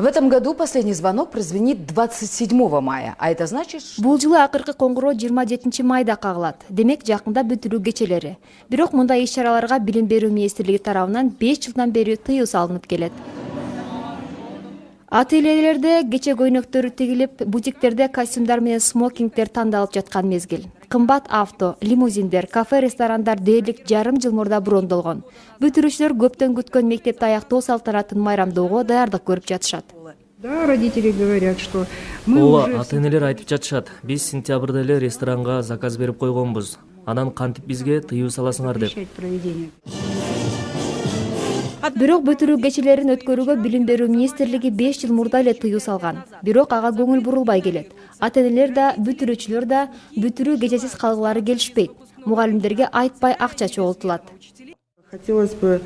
В этом году последний звонок прозвенит 27 мая, а это значит, что... Бул жылы акыркы коңгуроо 27 майда кагылат. Демек жакында бүтүрүү кечелери. Бирок мындай иш-чараларга Билим берүү министрлиги тарабынан 5 жылдан бери тыюу салынып келет. Ательелерде кече көйнөктөр тигилип, бутиктерде костюмдар менен смокингдер тандалып жаткан мезгил. Кымбат авто, лимузиндер, кафе, ресторандар дээрлик жарым жыл мурда брондолгон. Бүтүрүүчүлөр көптөн күткөн мектепти аяктоо салтанатын майрамдоого даярдык көрүп жатышат. Да, родители говорят, что Ооба, ата-энелер айтып жатышат. Биз сентябрда эле ресторанга заказ берип койгонбуз. Анан кантип бизге тыюу саласыңар деп. Бирок бүтүрүү кечелерин өткөрүүгө Билим берүү министрлиги 5 жыл мурда эле тыюу салган. Бирок ага көңүл бурулбай келет. Ата-энелер да, бүтүрүүчүлөр да бүтүрүү кечесиз калгылары келишпейт. Мугалимдерге айтпай акча чогултулат. Хотелось бы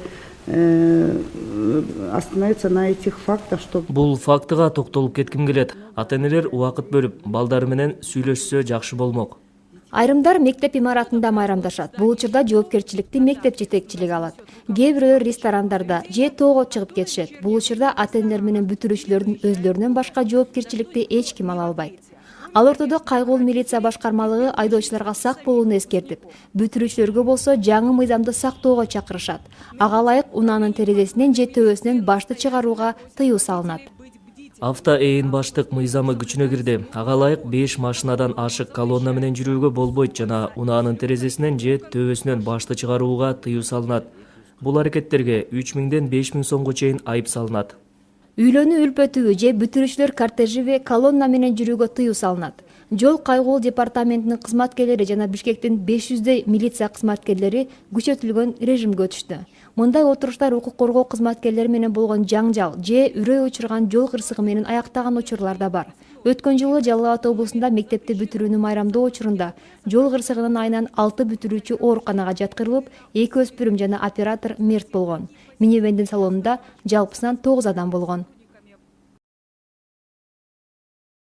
остановиться на этих фактах, чтобы... Бул фактыга токтолуп кетким келет. Ата-энелер убакыт бөлүп, балдары менен сүйлөшсө жакшы болмок. Айрымдар мектеп имаратында майрамдашат. Бул учурда жоопкерчиликти мектеп жетекчилиги алат. Кээ бирөөлөр ресторандарда же тоого чыгып кетишет. Бул учурда ата-энелер менен бүтүрүүчүлөрдүн өзлөрүнөн башка жоопкерчиликти эч ким ала албайт. Ал ортодо кайгылуу милиция башкармалыгы айдоочуларга сак болууну эскертип, бүтүрүүчүлөргө болсо жаңы мыйзамды сактоого чакырышат. Ага ылайык унаанын терезесинен же төбөсүнөн башты чыгарууга тыюу салынат. Авто ээн баштык мыйзамы күчүнө кирди. Ага ылайык 5 машинадан ашык колонна менен жүрүүгө болбойт жана унаанын терезесинен же төбөсүнөн башты чыгарууга тыюу салынат. Бул аракеттерге 3000ден 5000 сомго чейин айып салынат. Үйлөнүү үлпөтүбү же бүтүрүүчүлөр кортежиби колонна менен жүрүүгө тыюу салынат. Жол кайгылуу департаментинин кызматкерлери жана Бишкектин 500 милиция кызматкерлери күчөтүлгөн режимге өтүштү. Мындай отуруштар укук коргоо кызматкерлери менен болгон жаңжал же үрөй учурган жол кырсыгы менен аяктаган учурлар да бар. Өткөн жылы Жалал Абад облусунда мектепти бүтүрүүнү майрамдоо учурунда жол кырсыгынын айынан 6 бүтүрүүчү ооруканага жаткырылып, 2 өспүрүм жана оператор мерт болгон. Минивендин салонунда жалпысынан 9 адам болгон.